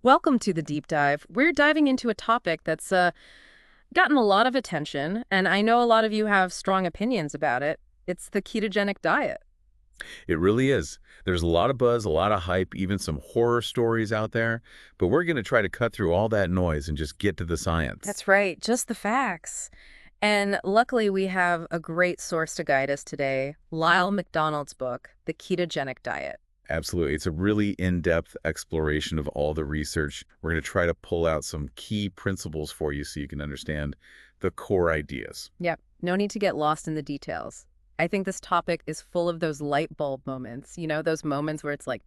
Welcome to the deep dive. We're diving into a topic that's gotten a lot of attention, and I know a lot of you have strong opinions about it. It's the ketogenic diet. It really is. There's a lot of buzz, a lot of hype, even some horror stories out there, but we're going to try to cut through all that noise and just get to the science. That's right, just the facts. And luckily, we have a great source to guide us today, Lyle McDonald's book, The Ketogenic Diet. Absolutely. It's a really in-depth exploration of all the research. We're going to try to pull out some key principles for you so you can understand the core ideas. Yep, no need to get lost in the details. I think this topic is full of those light bulb moments, those moments where it's like,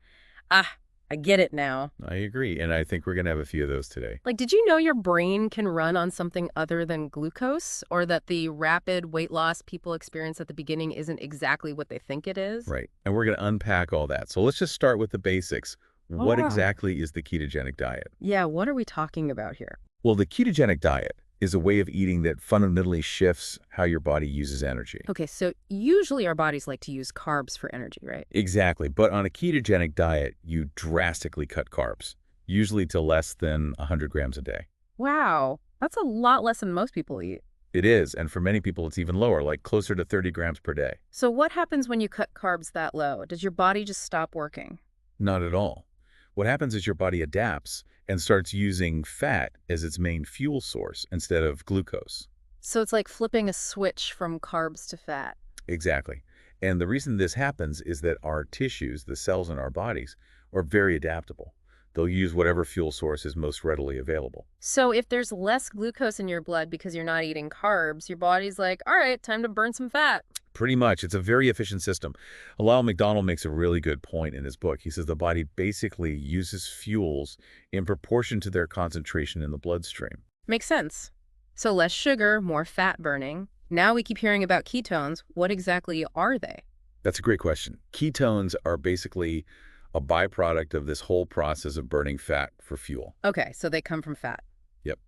ah, I get it now. I agree, and I think we're going to have a few of those today. Like, did you know your brain can run on something other than glucose, or that the rapid weight loss people experience at the beginning isn't exactly what they think it is? Right, and we're going to unpack all that. So let's just start with the basics. Oh, What wow. exactly is the ketogenic diet? Yeah, what are we talking about here? Well, the ketogenic diet is a way of eating that fundamentally shifts how your body uses energy. Okay, so usually our bodies like to use carbs for energy, right? Exactly. But on a ketogenic diet, you drastically cut carbs, usually to less than 100 grams a day. Wow, that's a lot less than most people eat. It is, and for many people, it's even lower, like closer to 30 grams per day. So what happens when you cut carbs that low? Does your body just stop working? Not at all. What happens is your body adapts and starts using fat as its main fuel source instead of glucose. So it's like flipping a switch from carbs to fat. Exactly. And the reason this happens is that our tissues, the cells in our bodies, are very adaptable. They'll use whatever fuel source is most readily available. So if there's less glucose in your blood because you're not eating carbs, your body's like, all right, time to burn some fat. Pretty much. It's a very efficient system. Lyle McDonald makes a really good point in his book. He says the body basically uses fuels in proportion to their concentration in the bloodstream. Makes sense. So less sugar, more fat burning. Now we keep hearing about ketones. What exactly are they? That's a great question. Ketones are basically a byproduct of this whole process of burning fat for fuel. Okay, so they come from fat. Yep.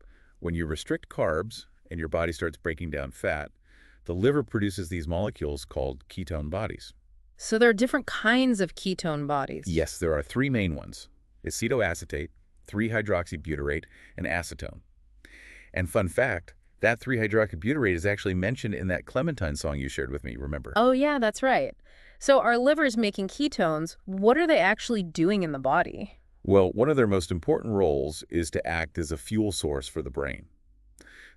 When you restrict carbs and your body starts breaking down fat, the liver produces these molecules called ketone bodies. So there are different kinds of ketone bodies. Yes, there are three main ones: acetoacetate, 3-hydroxybutyrate, and acetone. And fun fact, that 3-hydroxybutyrate is actually mentioned in that Clementine song you shared with me, remember? Oh, yeah, that's right. So our liver's making ketones. What are they actually doing in the body? Well, one of their most important roles is to act as a fuel source for the brain.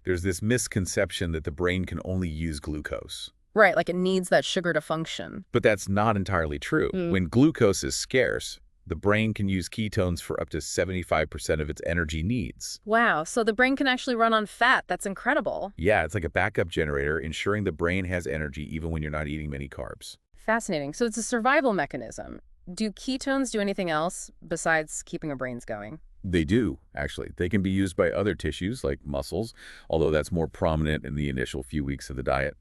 There's this misconception that the brain can only use glucose. Right, like it needs that sugar to function. But that's not entirely true. When glucose is scarce, the brain can use ketones for up to 75% of its energy needs. Wow, so the brain can actually run on fat. That's incredible. Yeah, it's like a backup generator, ensuring the brain has energy even when you're not eating many carbs. Fascinating. So it's a survival mechanism. Do ketones do anything else besides keeping our brains going? They do, actually. They can be used by other tissues like muscles, although that's more prominent in the initial few weeks of the diet.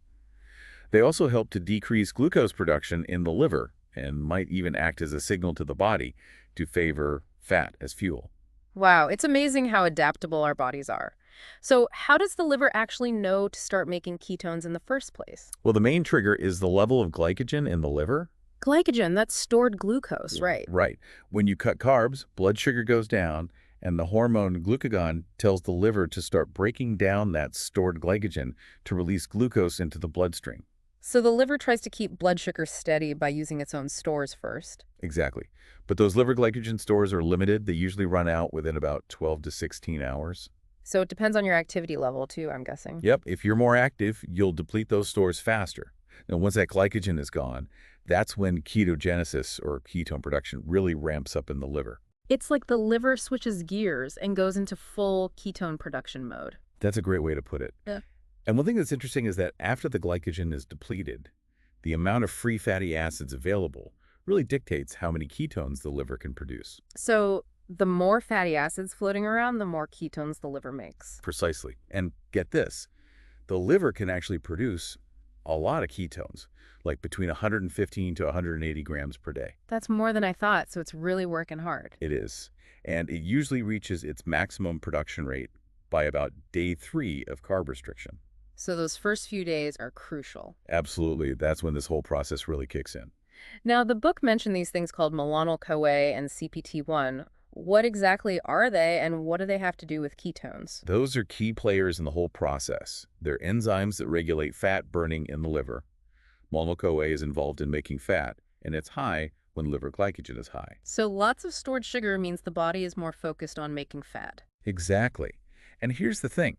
They also help to decrease glucose production in the liver and might even act as a signal to the body to favor fat as fuel. Wow, it's amazing how adaptable our bodies are. So how does the liver actually know to start making ketones in the first place? Well, the main trigger is the level of glycogen in the liver. Glycogen, that's stored glucose, right? Right. When you cut carbs, blood sugar goes down, and the hormone glucagon tells the liver to start breaking down that stored glycogen to release glucose into the bloodstream. So the liver tries to keep blood sugar steady by using its own stores first. Exactly. But those liver glycogen stores are limited. They usually run out within about 12 to 16 hours. So it depends on your activity level too, I'm guessing. Yep, if you're more active, you'll deplete those stores faster. Now, once that glycogen is gone, that's when ketogenesis or ketone production really ramps up in the liver. It's like the liver switches gears and goes into full ketone production mode. That's a great way to put it. Yeah. And one thing that's interesting is that after the glycogen is depleted, the amount of free fatty acids available really dictates how many ketones the liver can produce. So the more fatty acids floating around, the more ketones the liver makes. Precisely. And get this, the liver can actually produce a lot of ketones, like between 115 to 180 grams per day. That's more than I thought, so it's really working hard. It is. And it usually reaches its maximum production rate by about day 3 of carb restriction. So those first few days are crucial. Absolutely. That's when this whole process really kicks in. Now, the book mentioned these things called malonyl-CoA and CPT1. What exactly are they, and what do they have to do with ketones? Those are key players in the whole process. They're enzymes that regulate fat burning in the liver. Monoco-A is involved in making fat, and it's high when liver glycogen is high. So lots of stored sugar means the body is more focused on making fat. Exactly. And here's the thing.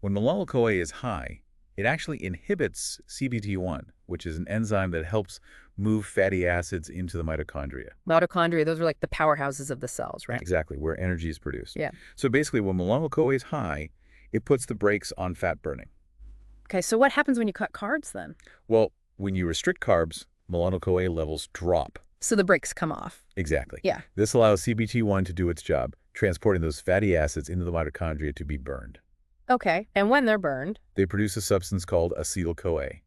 When malonyl-CoA is high, it actually inhibits CBT1, which is an enzyme that helps move fatty acids into the mitochondria. Mitochondria, those are like the powerhouses of the cells, right? Exactly, where energy is produced. Yeah. So basically, when malonyl-CoA is high, it puts the brakes on fat burning. Okay, so what happens when you cut carbs then? Well, when you restrict carbs, malonyl-CoA levels drop. So the brakes come off. Exactly. Yeah. This allows CBT1 to do its job, transporting those fatty acids into the mitochondria to be burned. Okay, and when they're burned? They produce a substance called acetyl-CoA.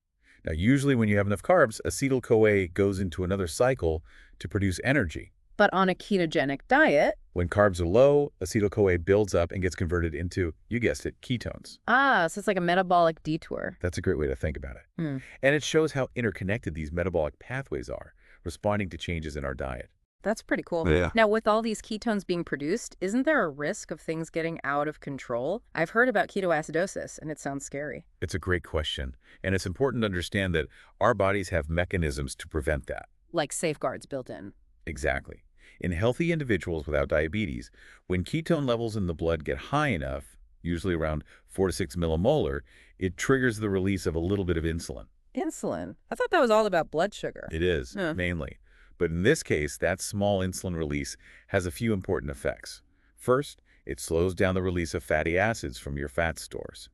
Now, usually when you have enough carbs, acetyl-CoA goes into another cycle to produce energy. But on a ketogenic diet... When carbs are low, acetyl-CoA builds up and gets converted into, you guessed it, ketones. Ah, so it's like a metabolic detour. That's a great way to think about it. Hmm. And it shows how interconnected these metabolic pathways are, responding to changes in our diet. That's pretty cool. Yeah. Now, with all these ketones being produced, isn't there a risk of things getting out of control? I've heard about ketoacidosis, and it sounds scary. It's a great question, and it's important to understand that our bodies have mechanisms to prevent that. Like safeguards built in. Exactly. In healthy individuals without diabetes, when ketone levels in the blood get high enough, usually around 4 to 6 millimolar, it triggers the release of a little bit of insulin. Insulin? I thought that was all about blood sugar. It is, mainly. But in this case, that small insulin release has a few important effects. First, it slows down the release of fatty acids from your fat stores,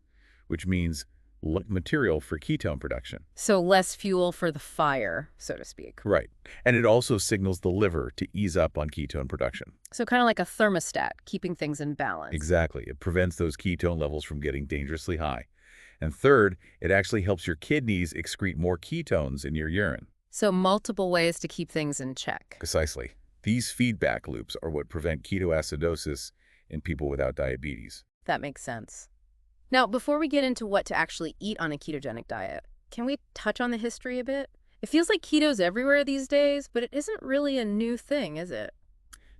which means material for ketone production. So less fuel for the fire, so to speak. Right. And it also signals the liver to ease up on ketone production. So kind of like a thermostat, keeping things in balance. Exactly. It prevents those ketone levels from getting dangerously high. And third, it actually helps your kidneys excrete more ketones in your urine. So multiple ways to keep things in check. Precisely. These feedback loops are what prevent ketoacidosis in people without diabetes. That makes sense. Now, before we get into what to actually eat on a ketogenic diet, can we touch on the history a bit? It feels like keto's everywhere these days, but it isn't really a new thing, is it?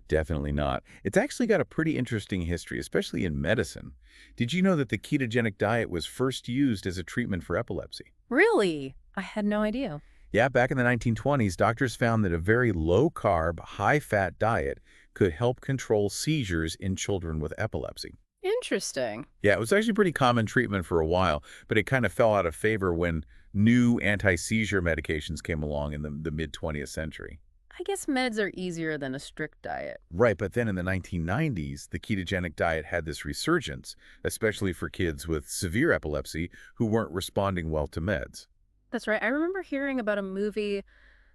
Definitely not. It's actually got a pretty interesting history, especially in medicine. Did you know that the ketogenic diet was first used as a treatment for epilepsy? Really? I had no idea. Yeah, back in the 1920s, doctors found that a very low-carb, high-fat diet could help control seizures in children with epilepsy. Interesting. Yeah, it was actually pretty common treatment for a while, but it kind of fell out of favor when new anti-seizure medications came along in the mid-20th century. I guess meds are easier than a strict diet. Right, but then in the 1990s, the ketogenic diet had this resurgence, especially for kids with severe epilepsy who weren't responding well to meds. That's right. I remember hearing about a movie,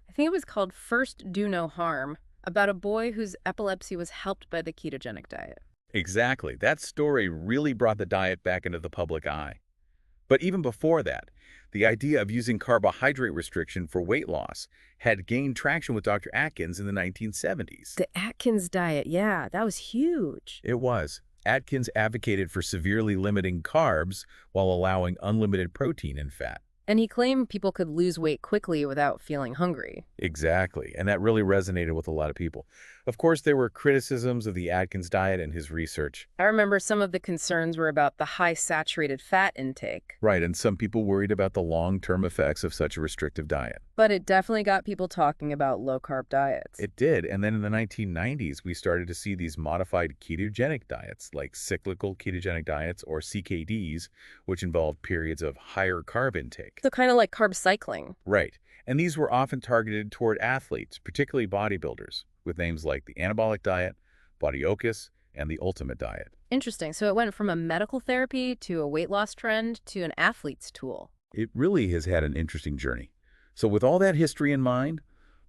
I think it was called First Do No Harm, about a boy whose epilepsy was helped by the ketogenic diet. Exactly. That story really brought the diet back into the public eye. But even before that, the idea of using carbohydrate restriction for weight loss had gained traction with Dr. Atkins in the 1970s. The Atkins diet, yeah, that was huge. It was. Atkins advocated for severely limiting carbs while allowing unlimited protein and fat. And he claimed people could lose weight quickly without feeling hungry. Exactly, and that really resonated with a lot of people. Of course, there were criticisms of the Atkins diet and his research. I remember some of the concerns were about the high saturated fat intake. Right, and some people worried about the long-term effects of such a restrictive diet. But it definitely got people talking about low-carb diets. It did, and then in the 1990s, we started to see these modified ketogenic diets, like cyclical ketogenic diets, or CKDs, which involved periods of higher carb intake. So kind of like carb cycling. Right, and these were often targeted toward athletes, particularly bodybuilders, with names like the anabolic diet, Bodyocus, and the ultimate diet. Interesting. So it went from a medical therapy to a weight loss trend to an athlete's tool. It really has had an interesting journey. So with all that history in mind,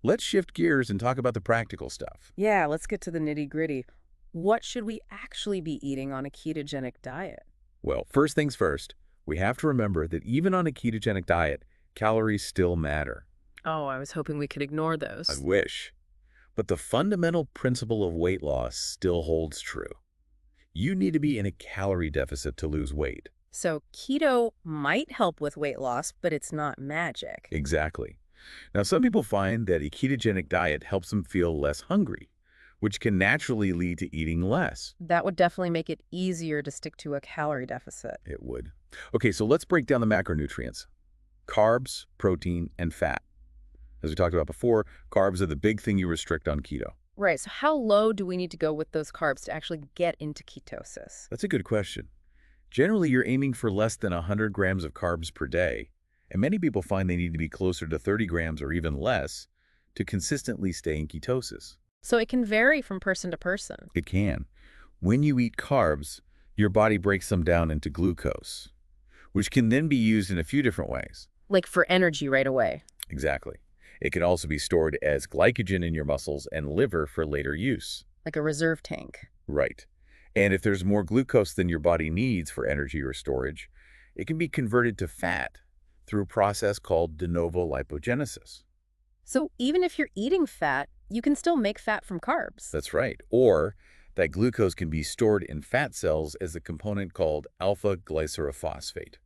let's shift gears and talk about the practical stuff. Yeah, let's get to the nitty-gritty. What should we actually be eating on a ketogenic diet? Well, first things first, we have to remember that even on a ketogenic diet, calories still matter. Oh, I was hoping we could ignore those. I wish. But the fundamental principle of weight loss still holds true. You need to be in a calorie deficit to lose weight. So keto might help with weight loss, but it's not magic. Exactly. Now, some people find that a ketogenic diet helps them feel less hungry, which can naturally lead to eating less. That would definitely make it easier to stick to a calorie deficit. It would. Okay, so let's break down the macronutrients. Carbs, protein, and fat. As we talked about before, carbs are the big thing you restrict on keto. Right, so how low do we need to go with those carbs to actually get into ketosis? That's a good question. Generally, you're aiming for less than 100 grams of carbs per day, and many people find they need to be closer to 30 grams or even less to consistently stay in ketosis. So it can vary from person to person. It can. When you eat carbs, your body breaks them down into glucose, which can then be used in a few different ways. Like for energy right away. Exactly. It can also be stored as glycogen in your muscles and liver for later use. Like a reserve tank. Right. And if there's more glucose than your body needs for energy or storage, it can be converted to fat through a process called de novo lipogenesis. So even if you're eating fat, you can still make fat from carbs. That's right. Or that glucose can be stored in fat cells as a component called alpha glycerophosphate.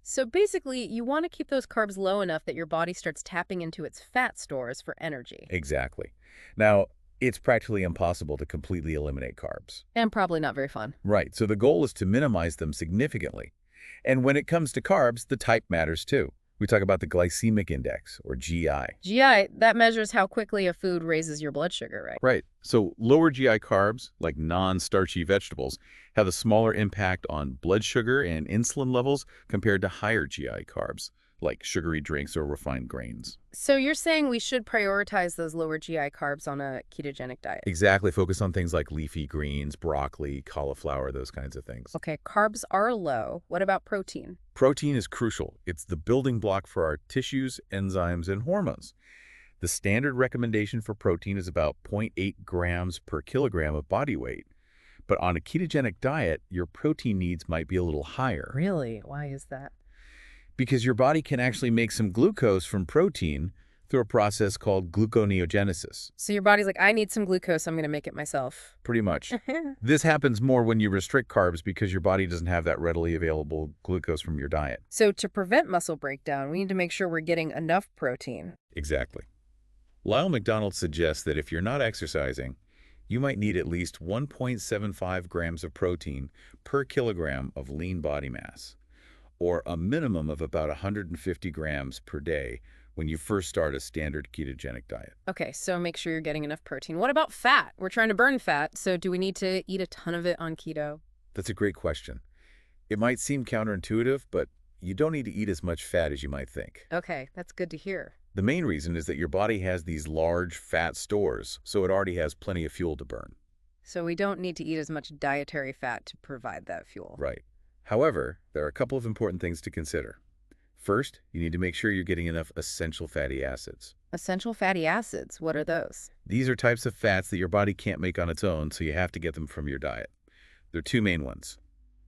So basically, you want to keep those carbs low enough that your body starts tapping into its fat stores for energy. Exactly. Now, it's practically impossible to completely eliminate carbs. And probably not very fun. Right. So the goal is to minimize them significantly. And when it comes to carbs, the type matters too. We talk about the glycemic index, or GI. GI, that measures how quickly a food raises your blood sugar, right? Right. So lower GI carbs, like non-starchy vegetables, have a smaller impact on blood sugar and insulin levels compared to higher GI carbs, like sugary drinks or refined grains. So you're saying we should prioritize those lower GI carbs on a ketogenic diet? Exactly. Focus on things like leafy greens, broccoli, cauliflower, those kinds of things. Okay, carbs are low. What about protein? Protein is crucial. It's the building block for our tissues, enzymes, and hormones. The standard recommendation for protein is about 0.8 grams per kilogram of body weight. But on a ketogenic diet, your protein needs might be a little higher. Really? Why is that? Because your body can actually make some glucose from protein through a process called gluconeogenesis. So your body's like, I need some glucose, I'm going to make it myself. Pretty much. This happens more when you restrict carbs because your body doesn't have that readily available glucose from your diet. So to prevent muscle breakdown, we need to make sure we're getting enough protein. Exactly. Lyle McDonald suggests that if you're not exercising, you might need at least 1.75 grams of protein per kilogram of lean body mass, or a minimum of about 150 grams per day when you first start a standard ketogenic diet. Okay, so make sure you're getting enough protein. What about fat? We're trying to burn fat, so do we need to eat a ton of it on keto? That's a great question. It might seem counterintuitive, but you don't need to eat as much fat as you might think. Okay, that's good to hear. The main reason is that your body has these large fat stores, so it already has plenty of fuel to burn. So we don't need to eat as much dietary fat to provide that fuel. Right. However, there are a couple of important things to consider. First, you need to make sure you're getting enough essential fatty acids. Essential fatty acids, what are those? These are types of fats that your body can't make on its own, so you have to get them from your diet. There are two main ones: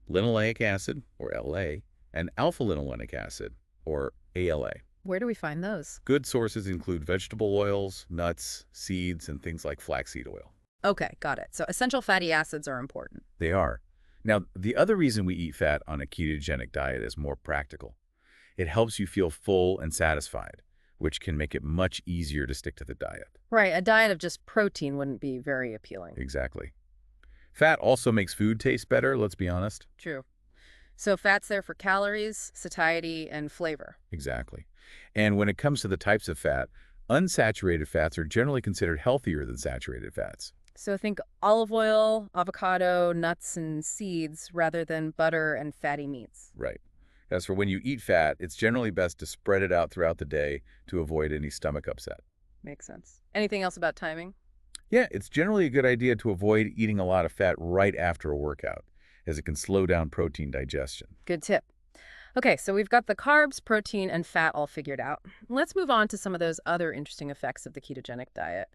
linoleic acid, or LA, and alpha-linolenic acid, or ALA. Where do we find those? Good sources include vegetable oils, nuts, seeds, and things like flaxseed oil. Okay, got it. So essential fatty acids are important. They are. Now, the other reason we eat fat on a ketogenic diet is more practical. It helps you feel full and satisfied, which can make it much easier to stick to the diet. Right, a diet of just protein wouldn't be very appealing. Exactly. Fat also makes food taste better, let's be honest. True. So fat's there for calories, satiety, and flavor. Exactly. And when it comes to the types of fat, unsaturated fats are generally considered healthier than saturated fats. So think olive oil, avocado, nuts, and seeds rather than butter and fatty meats. Right. As for when you eat fat, it's generally best to spread it out throughout the day to avoid any stomach upset. Makes sense. Anything else about timing? Yeah, it's generally a good idea to avoid eating a lot of fat right after a workout, as it can slow down protein digestion. Good tip. Okay, so we've got the carbs, protein, and fat all figured out. Let's move on to some of those other interesting effects of the ketogenic diet.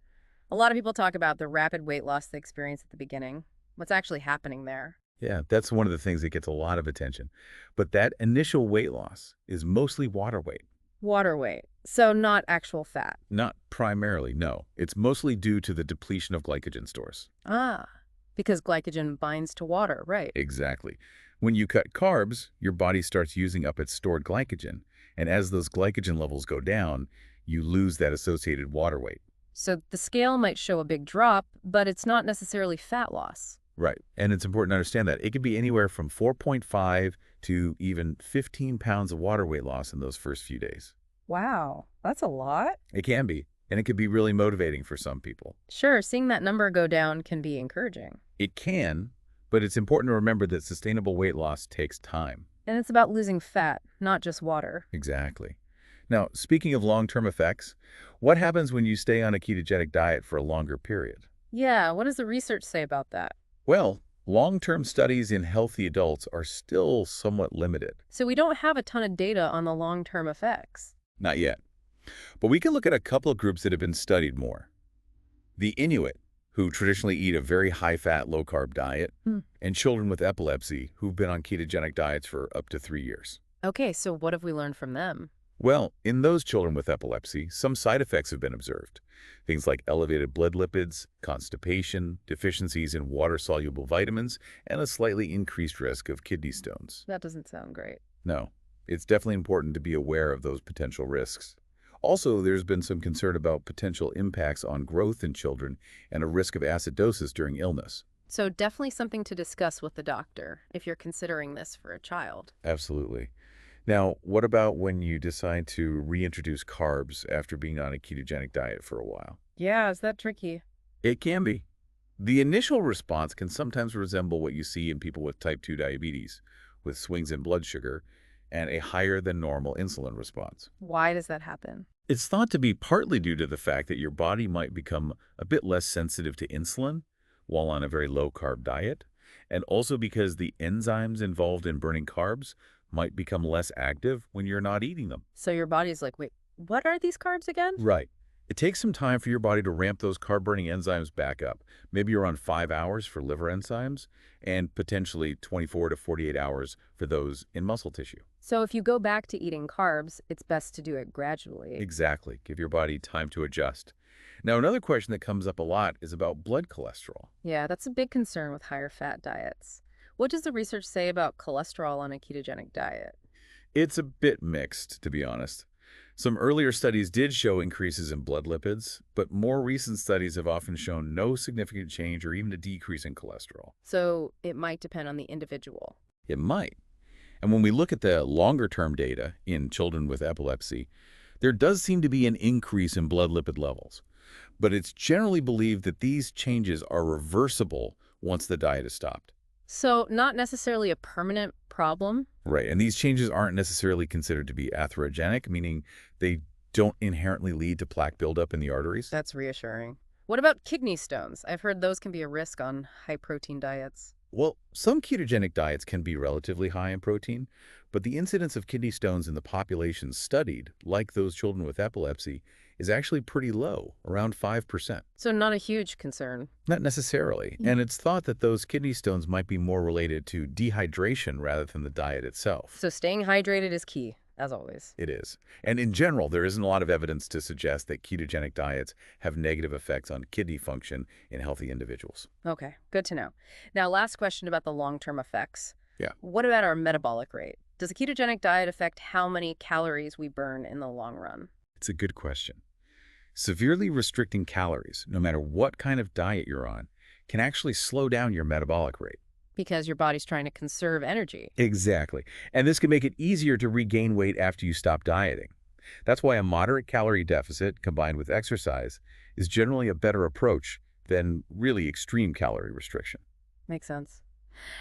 A lot of people talk about the rapid weight loss they experience at the beginning. What's actually happening there? Yeah, that's one of the things that gets a lot of attention. But that initial weight loss is mostly water weight. Water weight. So not actual fat. Not primarily, no. It's mostly due to the depletion of glycogen stores. Ah, because glycogen binds to water, right? Exactly. When you cut carbs, your body starts using up its stored glycogen. And as those glycogen levels go down, you lose that associated water weight. So the scale might show a big drop, but it's not necessarily fat loss. Right. And it's important to understand that. It could be anywhere from 4.5 to even 15 pounds of water weight loss in those first few days. Wow, that's a lot. It can be. And it could be really motivating for some people. Sure, seeing that number go down can be encouraging. It can, but it's important to remember that sustainable weight loss takes time. And it's about losing fat, not just water. Exactly. Now, speaking of long-term effects, what happens when you stay on a ketogenic diet for a longer period? Yeah, what does the research say about that? Well, long-term studies in healthy adults are still somewhat limited. So we don't have a ton of data on the long-term effects. Not yet. But we can look at a couple of groups that have been studied more. The Inuit, who traditionally eat a very high-fat, low-carb diet, Hmm. and children with epilepsy who've been on ketogenic diets for up to 3 years. Okay, so what have we learned from them? Well, in those children with epilepsy, some side effects have been observed. Things like elevated blood lipids, constipation, deficiencies in water-soluble vitamins, and a slightly increased risk of kidney stones. That doesn't sound great. No, it's definitely important to be aware of those potential risks. Also, there's been some concern about potential impacts on growth in children and a risk of acidosis during illness. So definitely something to discuss with the doctor if you're considering this for a child. Absolutely. Now, what about when you decide to reintroduce carbs after being on a ketogenic diet for a while? Yeah, is that tricky? It can be. The initial response can sometimes resemble what you see in people with type 2 diabetes, with swings in blood sugar and a higher than normal insulin response. Why does that happen? It's thought to be partly due to the fact that your body might become a bit less sensitive to insulin while on a very low-carb diet, and also because the enzymes involved in burning carbs might become less active when you're not eating them. So your body's like, wait, what are these carbs again? Right. It takes some time for your body to ramp those carb-burning enzymes back up. Maybe you're on 5 hours for liver enzymes and potentially 24 to 48 hours for those in muscle tissue. So if you go back to eating carbs, it's best to do it gradually. Exactly. Give your body time to adjust. Now, another question that comes up a lot is about blood cholesterol. Yeah, that's a big concern with higher fat diets. What does the research say about cholesterol on a ketogenic diet? It's a bit mixed, to be honest. Some earlier studies did show increases in blood lipids, but more recent studies have often shown no significant change or even a decrease in cholesterol. So it might depend on the individual. It might. And when we look at the longer-term data in children with epilepsy, there does seem to be an increase in blood lipid levels. But it's generally believed that these changes are reversible once the diet is stopped. So not necessarily a permanent problem. Right, and these changes aren't necessarily considered to be atherogenic, meaning they don't inherently lead to plaque buildup in the arteries. That's reassuring. What about kidney stones? I've heard those can be a risk on high-protein diets. Well, some ketogenic diets can be relatively high in protein, but the incidence of kidney stones in the population studied, like those children with epilepsy, is actually pretty low, around 5%. So not a huge concern. Not necessarily, and it's thought that those kidney stones might be more related to dehydration rather than the diet itself. So staying hydrated is key, as always. It is. And in general, there isn't a lot of evidence to suggest that ketogenic diets have negative effects on kidney function in healthy individuals. Okay, good to know. Now, last question about the long-term effects. Yeah. What about our metabolic rate? Does a ketogenic diet affect how many calories we burn in the long run? It's a good question. Severely restricting calories, no matter what kind of diet you're on, can actually slow down your metabolic rate. Because your body's trying to conserve energy. Exactly. And this can make it easier to regain weight after you stop dieting. That's why a moderate calorie deficit combined with exercise is generally a better approach than really extreme calorie restriction. Makes sense.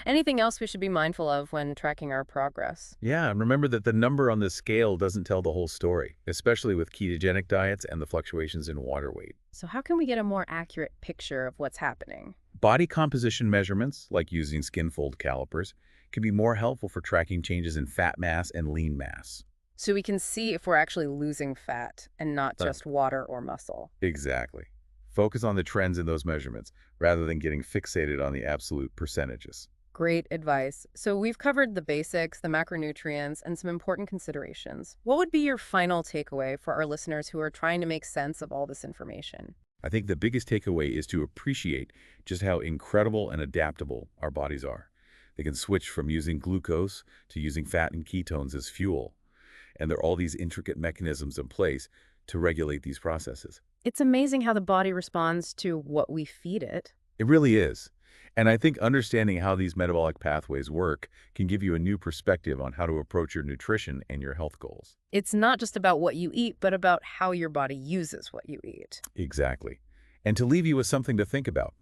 Anything else we should be mindful of when tracking our progress? Yeah, and remember that the number on the scale doesn't tell the whole story, especially with ketogenic diets and the fluctuations in water weight. So how can we get a more accurate picture of what's happening? Body composition measurements, like using skin fold calipers, can be more helpful for tracking changes in fat mass and lean mass. So we can see if we're actually losing fat and not just water or muscle. Exactly. Focus on the trends in those measurements rather than getting fixated on the absolute percentages. Great advice. So we've covered the basics, the macronutrients, and some important considerations. What would be your final takeaway for our listeners who are trying to make sense of all this information? I think the biggest takeaway is to appreciate just how incredible and adaptable our bodies are. They can switch from using glucose to using fat and ketones as fuel. And there are all these intricate mechanisms in place to regulate these processes. It's amazing how the body responds to what we feed it. It really is. And I think understanding how these metabolic pathways work can give you a new perspective on how to approach your nutrition and your health goals. It's not just about what you eat, but about how your body uses what you eat. Exactly. And to leave you with something to think about,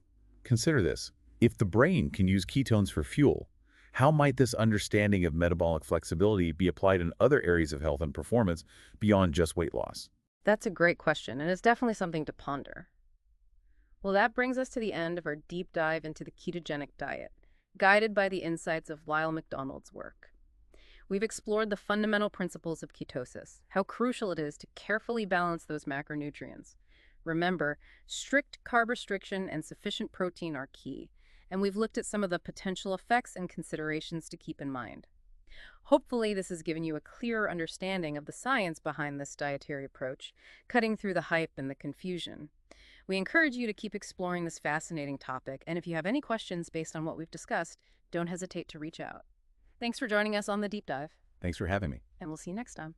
consider this. If the brain can use ketones for fuel, how might this understanding of metabolic flexibility be applied in other areas of health and performance beyond just weight loss? That's a great question, and it's definitely something to ponder. Well, that brings us to the end of our deep dive into the ketogenic diet, guided by the insights of Lyle McDonald's work. We've explored the fundamental principles of ketosis, how crucial it is to carefully balance those macronutrients. Remember, strict carb restriction and sufficient protein are key, and we've looked at some of the potential effects and considerations to keep in mind. Hopefully, this has given you a clearer understanding of the science behind this dietary approach, cutting through the hype and the confusion. We encourage you to keep exploring this fascinating topic, and if you have any questions based on what we've discussed, don't hesitate to reach out. Thanks for joining us on the deep dive, Thanks for having me. and we'll see you next time.